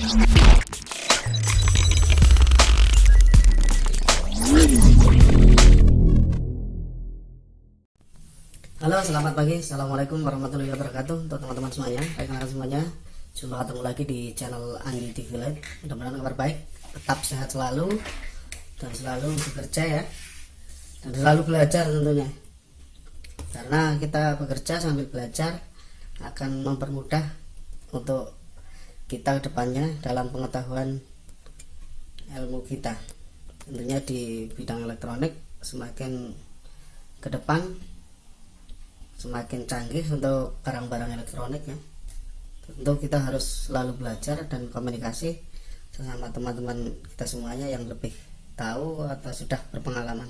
Halo, selamat pagi. Assalamualaikum warahmatullahi wabarakatuh untuk teman-teman semuanya. Rekan-rekan semuanya, jumpa ketemu lagi di channel Andi TV Live. Mudah-mudahan kabar baik, tetap sehat selalu dan selalu bekerja ya, dan selalu belajar tentunya. Karena kita bekerja sambil belajar akan mempermudah untuk kita kedepannya dalam pengetahuan ilmu kita. Tentunya di bidang elektronik semakin ke depan semakin canggih untuk barang-barang elektronik ya. Tentu kita harus selalu belajar dan komunikasi sama teman-teman kita semuanya yang lebih tahu atau sudah berpengalaman.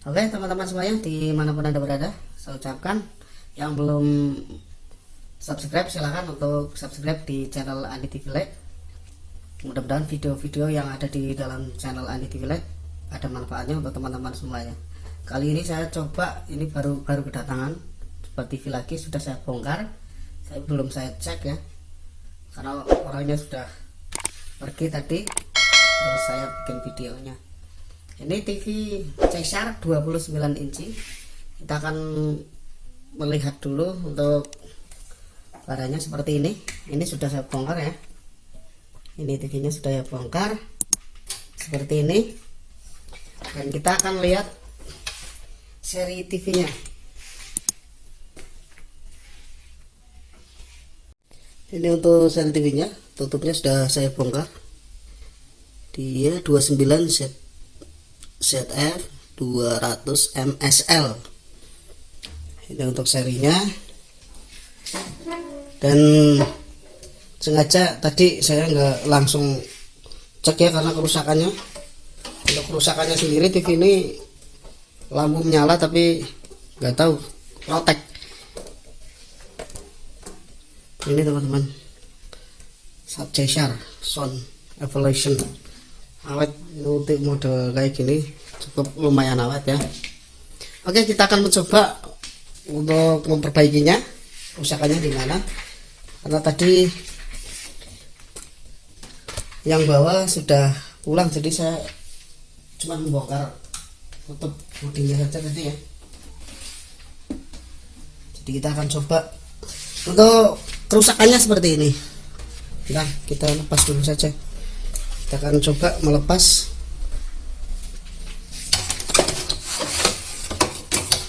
Oke teman-teman semuanya, dimanapun Anda berada, saya ucapkan yang belum subscribe silahkan untuk subscribe di channel Andi TV Live. Mudah-mudahan video-video yang ada di dalam channel Andi TV Live ada manfaatnya untuk teman-teman semuanya. Kali ini saya coba, ini baru kedatangan TV lagi, sudah saya bongkar, belum saya cek ya, karena orangnya sudah pergi tadi, terus saya bikin videonya. Ini TV Caesar 29 inci. Kita akan melihat dulu untuk barangnya seperti ini. Ini sudah saya bongkar ya. Ini TV nya sudah saya bongkar seperti ini, dan kita akan lihat seri TV nya. Ini untuk seri TV nya, tutupnya sudah saya bongkar. Dia 29 ZF 200 MSL. Ini untuk serinya. Dan sengaja tadi saya nggak langsung cek ya, karena kerusakannya. Untuk kerusakannya sendiri, TV ini lampu menyala tapi nggak tahu protek. Ini teman-teman, Caesar Sound Evolution awet, untuk model kayak gini cukup lumayan awet ya. Oke, kita akan mencoba untuk memperbaikinya. Kerusakannya di mana? Karena tadi yang bawah sudah pulang, jadi saya cuma membongkar tutup bodinya saja tadi ya. Jadi kita akan coba untuk kerusakannya seperti ini. Nah, kita lepas dulu saja. Kita akan coba melepas.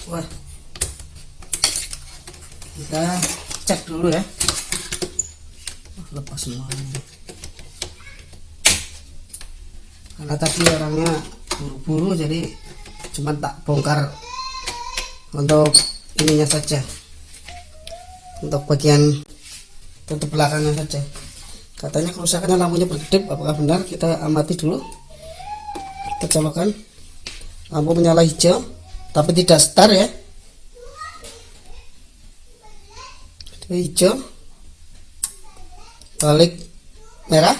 Wah, kita cek dulu ya. Lepas semuanya. Karena tadi orangnya buru-buru, jadi cuma tak bongkar untuk ininya saja, untuk bagian tutup belakangnya saja. Katanya kerusakannya lampunya berkedip, apakah benar? Kita amati dulu. Kita colokkan, lampu menyala hijau tapi tidak star ya. Hijau, balik merah,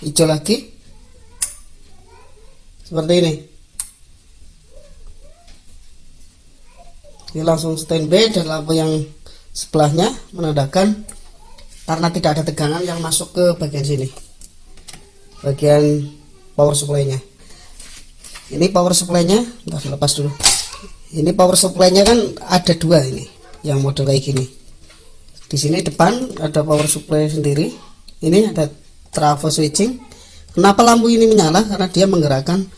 hijau lagi, seperti ini. Ini langsung standby, dan lampu yang sebelahnya menandakan karena tidak ada tegangan yang masuk ke bagian sini, bagian power supply nya. Ini power supply nya, lepas dulu. Ini power supply nya kan ada dua, ini yang model kayak gini. Di sini depan ada power supply sendiri, ini ada trafo switching. Kenapa lampu ini menyala? Karena dia menggerakkan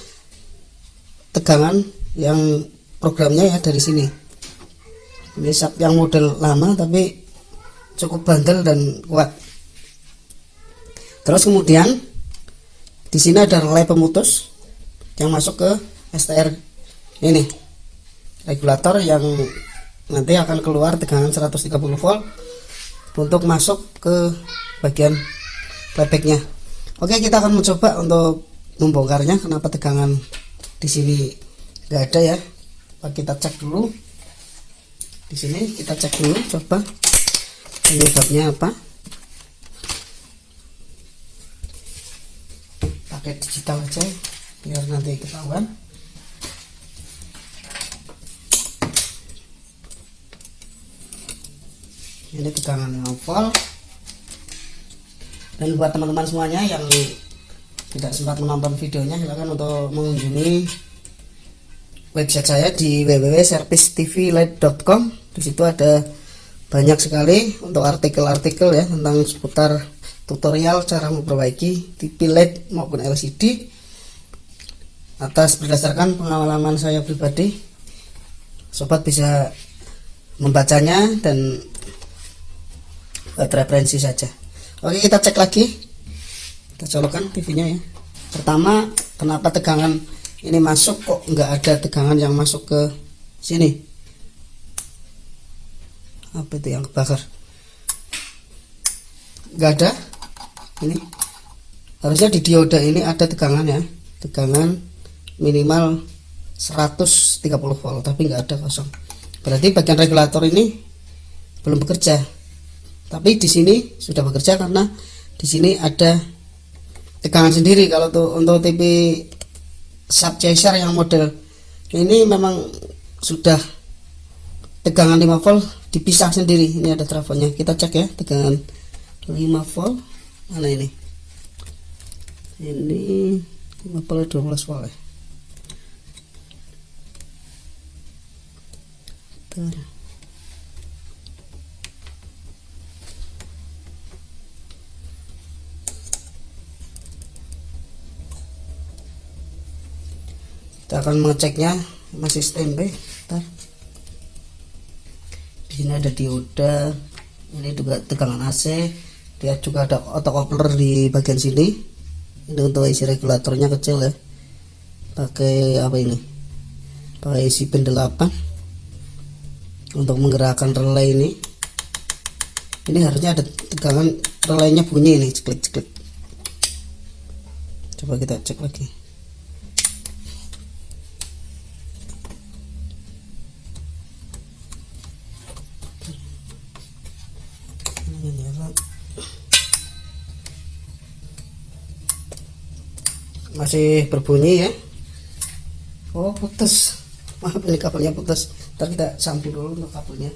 tegangan yang programnya ya dari sini. Ini sub yang model lama tapi cukup bandel dan kuat. Terus kemudian di sini ada relay pemutus yang masuk ke STR ini, regulator yang nanti akan keluar tegangan 130 volt untuk masuk ke bagian playbacknya. Oke, kita akan mencoba untuk membongkarnya. Kenapa tegangan di sini nggak ada ya? Kita cek dulu. Di sini kita cek dulu, coba penyebabnya apa. Pakai digital aja biar nanti ketahuan. Ini tegangan volt Dan buat teman-teman semuanya yang tidak sempat menonton videonya, silakan untuk mengunjungi website saya di www.servicetvled.com. Di situ ada banyak sekali untuk artikel-artikel ya tentang seputar tutorial cara memperbaiki TV LED maupun LCD atas berdasarkan pengalaman saya pribadi. Sobat bisa membacanya dan buat referensi saja. Oke, kita cek lagi. Kita colokkan TV-nya ya. Pertama, kenapa tegangan ini masuk kok nggak ada tegangan yang masuk ke sini? Apa itu yang kebakar? Nggak ada. Ini harusnya di dioda ini ada tegangan ya, tegangan minimal 130 volt, tapi nggak ada, kosong. Berarti bagian regulator ini belum bekerja. Tapi di sini sudah bekerja karena di sini ada tegangan sendiri. Kalau tuh untuk TV sub chaser yang model ini memang sudah tegangan 5 volt dipisah sendiri. Ini ada trafonya. Kita cek ya, tegangan 5 volt. Mana ini? Ini 5 volt 12 volt ya. Bentar. Kita akan mengeceknya, masih standby. Bentar. Di sini ada dioda, ini juga tegangan AC, dia juga ada autocoupler di bagian sini. Ini untuk isi regulatornya kecil ya. Pakai apa ini? Pakai isi pin 8 untuk menggerakkan relay ini. Ini harusnya ada tegangan relaynya bunyi ini, ceklik-ceklik. Coba kita cek lagi. Masih berbunyi ya. Oh, putus. Maaf, ini kabelnya putus. Ntar kita sambung dulu untuk kabelnya.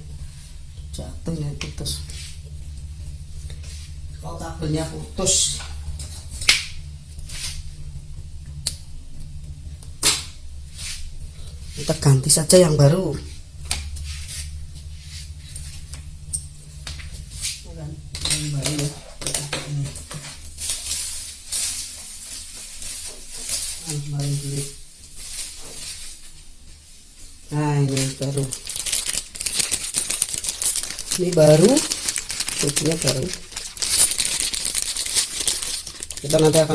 Jatuh ini, putus. Oh, kabelnya putus. Kita ganti saja yang baru. Yang baru ya. Nah, ini baru. Ini baru, fungsinya baru. Kita nanti akan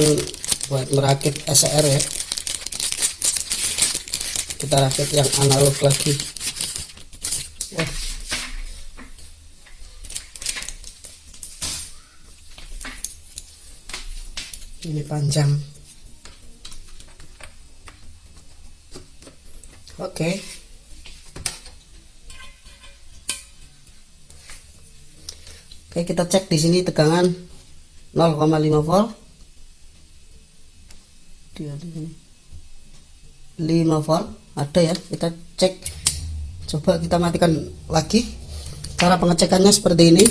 buat merakit SCR ya. Kita rakit yang analog lagi. Wah. Ini panjang. Oke. Oke, kita cek di sini tegangan 0,5 volt. Dia di sini 5 volt ada ya. Kita cek. Coba kita matikan lagi. Cara pengecekannya seperti ini.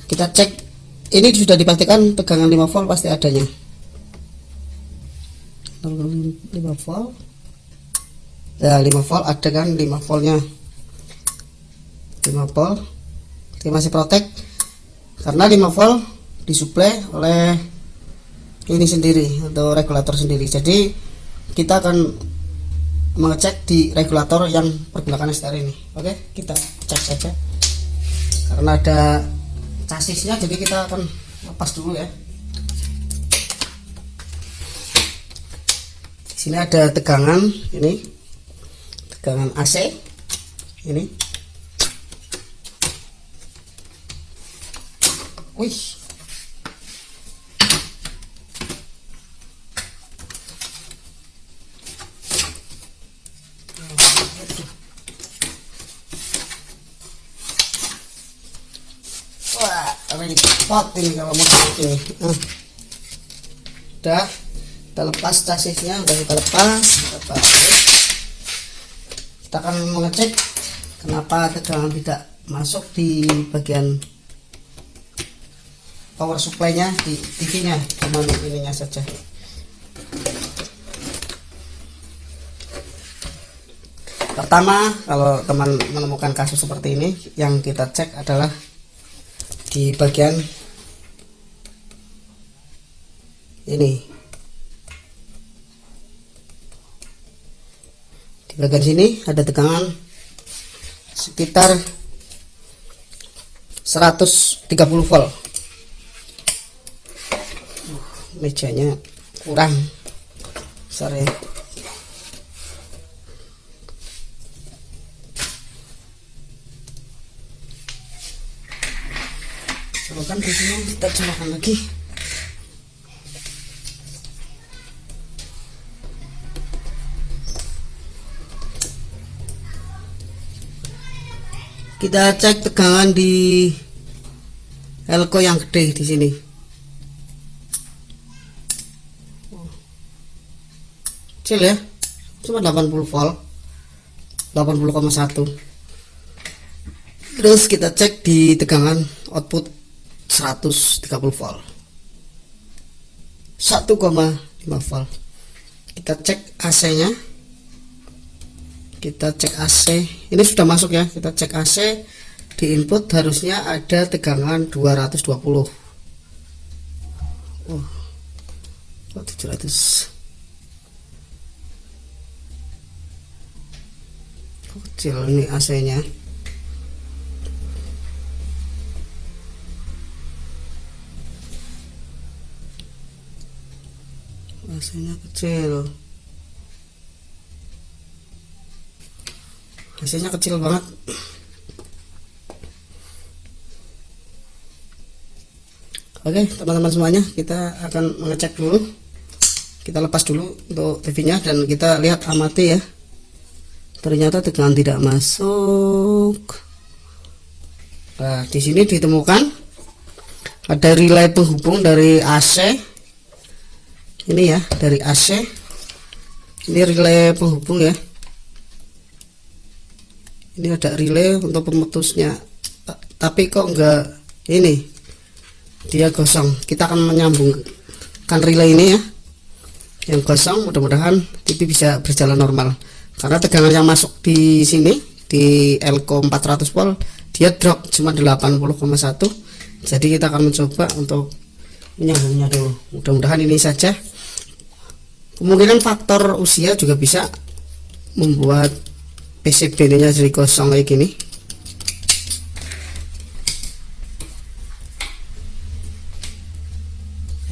Kita cek. Ini sudah dipastikan tegangan 5 volt pasti adanya. 5 volt. Ya, 5 volt ada kan, 5 voltnya 5 volt. Dia masih protek karena 5 volt disuplai oleh ini sendiri atau regulator sendiri. Jadi kita akan mengecek di regulator yang pergerakan STR ini. Oke, kita cek saja karena ada chassisnya, jadi kita akan lepas dulu ya. Di sini ada tegangan ini, tegangan AC ini. Wih, wah, repot ini kalau mau ini. Udah, kita lepas chassisnya, udah kita lepas. Kita akan mengecek kenapa tegangan tidak masuk di bagian power supply-nya di TV-nya, cuma ininya saja. Pertama, kalau teman menemukan kasus seperti ini, yang kita cek adalah di bagian ini. Di bagian sini ada tegangan sekitar 130 volt. Mejanya kurang besar ya. Colokan di sini, kita colokan lagi. Kita cek tegangan di elko yang gede di sini. Kecil ya, cuma 80 volt, 80,1. Terus kita cek di tegangan output 130 volt, 1,5 volt. Kita cek AC nya, kita cek AC, ini sudah masuk ya. Kita cek AC, di input harusnya ada tegangan 220. Oh 700. Kecil ini AC nya. AC-nya kecil. AC-nya kecil banget. Oke, teman-teman semuanya, kita akan mengecek dulu. Kita lepas dulu untuk TV-nya dan kita lihat amati ya. Ternyata tegangan tidak masuk. Nah, di sini ditemukan ada relay penghubung dari AC. Ini ya, dari AC. Ini relay penghubung ya. Ini ada relay untuk pemutusnya. Tapi kok enggak ini? Dia gosong. Kita akan menyambungkan relay ini ya. Yang gosong, mudah-mudahan TV bisa berjalan normal. Karena tegangan yang masuk di sini di elko 400 volt, dia drop cuma 80,1. Jadi kita akan mencoba untuk menyambungnya dulu. Mudah-mudahan ini saja. Kemungkinan faktor usia juga bisa membuat PCB nya jadi kosong kayak gini.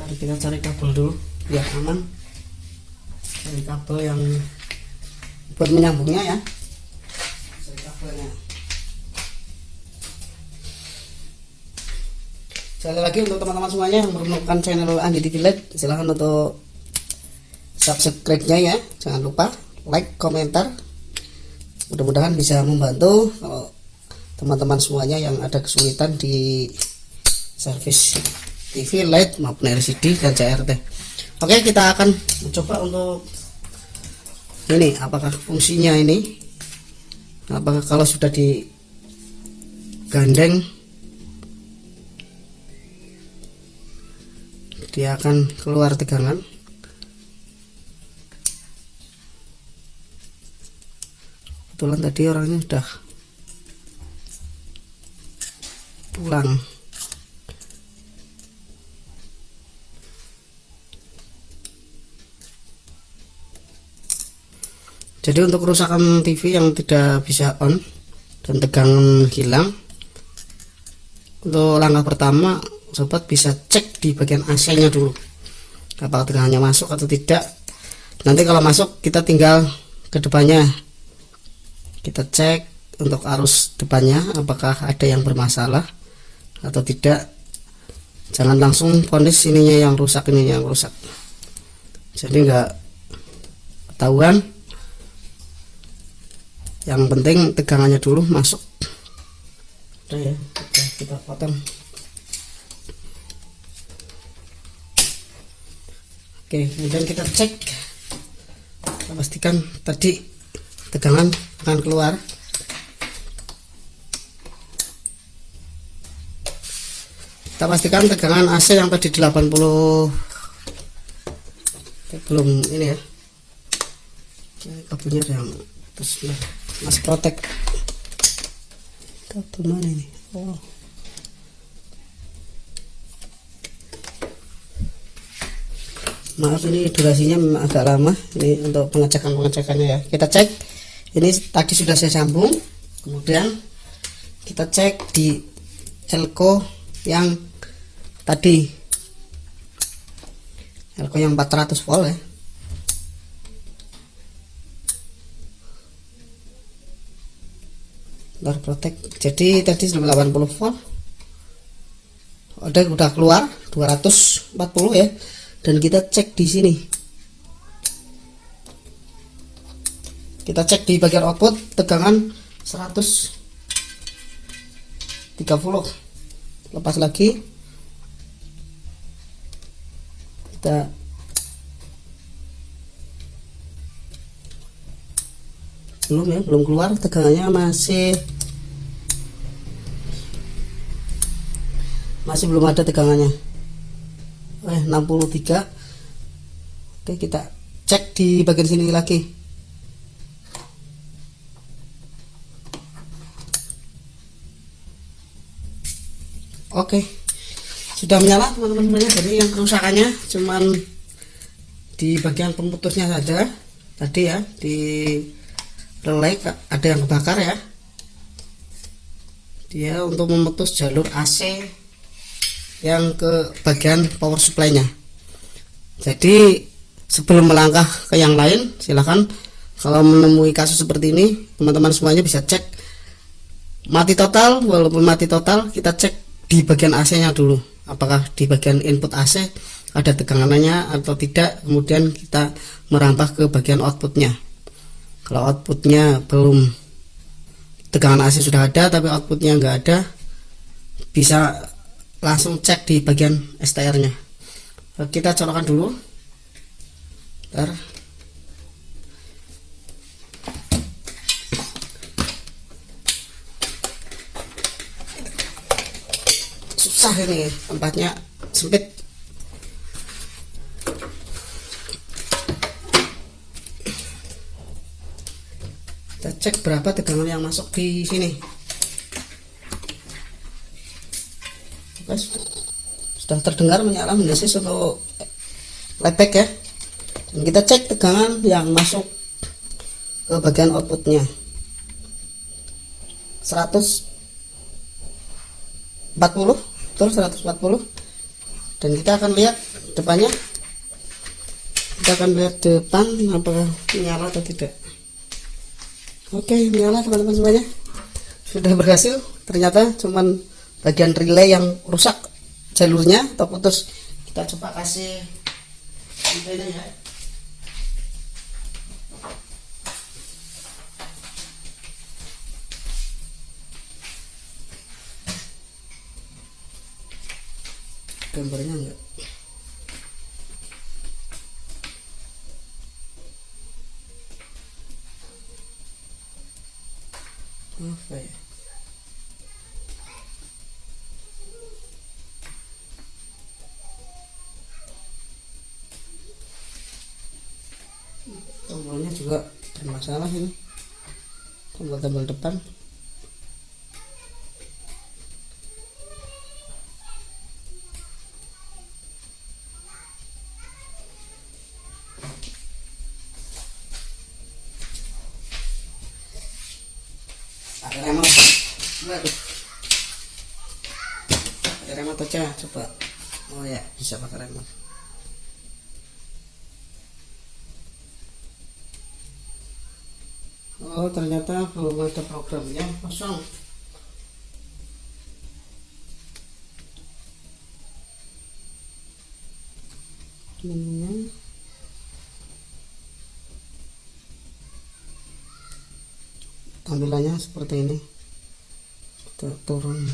Mari kita cari kabel dulu biar aman. Cari kabel yang buat menyambungnya ya. Cari kabelnya. Sekali lagi untuk teman-teman semuanya yang belum menemukan channel Andi TV LED, silahkan untuk subscribe-nya ya. Jangan lupa like, komentar. Mudah-mudahan bisa membantu kalau teman-teman semuanya yang ada kesulitan di servis TV LED maupun LCD dan CRT. Oke, kita akan mencoba untuk ini, apakah fungsinya ini, apakah kalau sudah digandeng dia akan keluar tegangan. Kebetulan tadi orangnya sudah pulang. Jadi untuk kerusakan TV yang tidak bisa on dan tegangan hilang, untuk langkah pertama sobat bisa cek di bagian AC nya dulu, apakah tegangannya masuk atau tidak. Nanti kalau masuk kita tinggal ke depannya, kita cek untuk arus depannya apakah ada yang bermasalah atau tidak. Jangan langsung vonis ininya yang rusak, ininya yang rusak, jadi nggak ketahuan. Yang penting tegangannya dulu masuk. Udah ya, kita potong. Oke, kemudian kita cek, kita pastikan tadi tegangan akan keluar. Kita kita pastikan tegangan AC yang tadi 80 belum ini ya. Kabelnya yang terus mas protek kabel mana ini. Oh, maaf ini durasinya memang agak lama ini untuk pengecekannya ya. Kita cek ini tadi sudah saya sambung, kemudian kita cek di elko yang tadi, elko yang 400 volt ya. Protek, jadi tadi 80 volt udah keluar 240 ya, dan kita cek di sini, kita cek di bagian output tegangan 130. Lepas lagi, kita belum keluar tegangannya, masih belum ada tegangannya. 63. Oke, kita cek di bagian sini lagi. Oke, sudah menyala teman-teman. Jadi yang kerusakannya cuman di bagian pemutusnya saja tadi ya, di relay ada yang kebakar ya, dia untuk memutus jalur AC yang ke bagian power supply nya. Jadi sebelum melangkah ke yang lain, silahkan kalau menemui kasus seperti ini, teman-teman semuanya bisa cek mati total. Walaupun mati total, kita cek di bagian AC nya dulu, apakah di bagian input AC ada tegangannya atau tidak, kemudian kita merambah ke bagian outputnya. Kalau outputnya belum, tegangan AC sudah ada tapi outputnya enggak ada, bisa langsung cek di bagian STR nya. Kita colokkan dulu. Bentar. Susah ini, tempatnya sempit. Kita cek berapa tegangan yang masuk di sini. Oke, sudah terdengar menyala mendesis untuk playback ya. Dan kita cek tegangan yang masuk ke bagian outputnya 140, betul 140. Dan kita akan lihat depannya, kita akan lihat depan apakah menyala atau tidak. Oke, menyala teman-teman semuanya, sudah berhasil. Ternyata cuman bagian relay yang rusak jalurnya atau putus. Kita coba kasih relaynya ya. Gambarnya enggak. Apa ya? Tombolnya juga bermasalah ini, tombol-tombol depan. Ada remote, ada remote aja, coba. Oh ya, bisa pakai remote. Oh, ternyata belum ada programnya, kosong. Tampilannya seperti ini. Kita turun.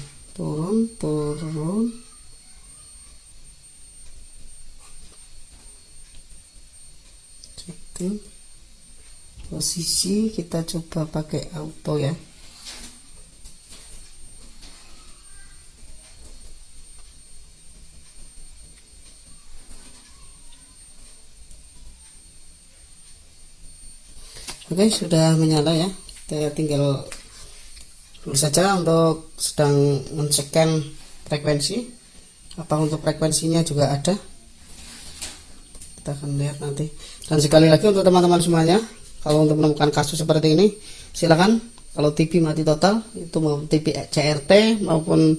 Setting posisi, kita coba pakai auto ya. Oke, sudah menyala ya. Kita tinggal dulu saja untuk sedang men-scan frekuensi. Apa untuk frekuensinya juga ada, kita akan lihat nanti. Dan sekali lagi untuk teman-teman semuanya, kalau untuk menemukan kasus seperti ini, silakan. Kalau TV mati total, itu mau TV CRT maupun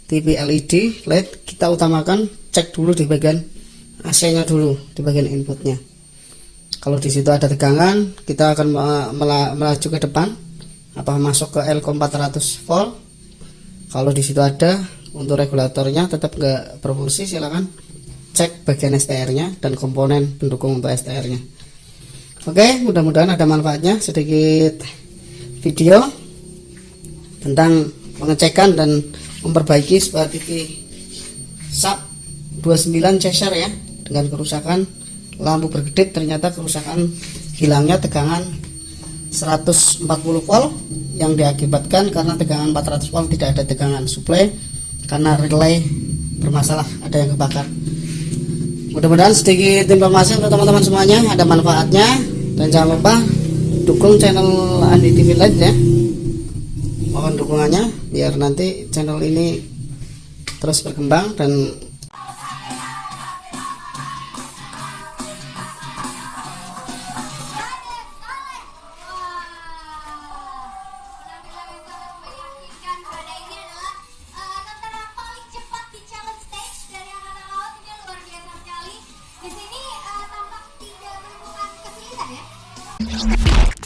TV LED LED, kita utamakan cek dulu di bagian AC-nya dulu, di bagian inputnya. Kalau di situ ada tegangan, kita akan melaju ke depan, apa masuk ke Elco 400 volt. Kalau di situ ada, untuk regulatornya tetap nggak berfungsi, silakan cek bagian STR-nya dan komponen pendukung untuk STR-nya. Oke, mudah-mudahan ada manfaatnya. Sedikit video tentang pengecekan dan memperbaiki sebuah TV SAP 29 Cheshire ya, dengan kerusakan lampu berkedip. Ternyata kerusakan hilangnya tegangan 140 volt yang diakibatkan karena tegangan 400 volt tidak ada tegangan suplai karena relay bermasalah, ada yang kebakar. Mudah-mudahan sedikit informasi untuk teman-teman semuanya ada manfaatnya, dan jangan lupa dukung channel Andi TV Live ya. Mohon dukungannya biar nanti channel ini terus berkembang dan Di sini tampak tidak menemukan kesulitan ya.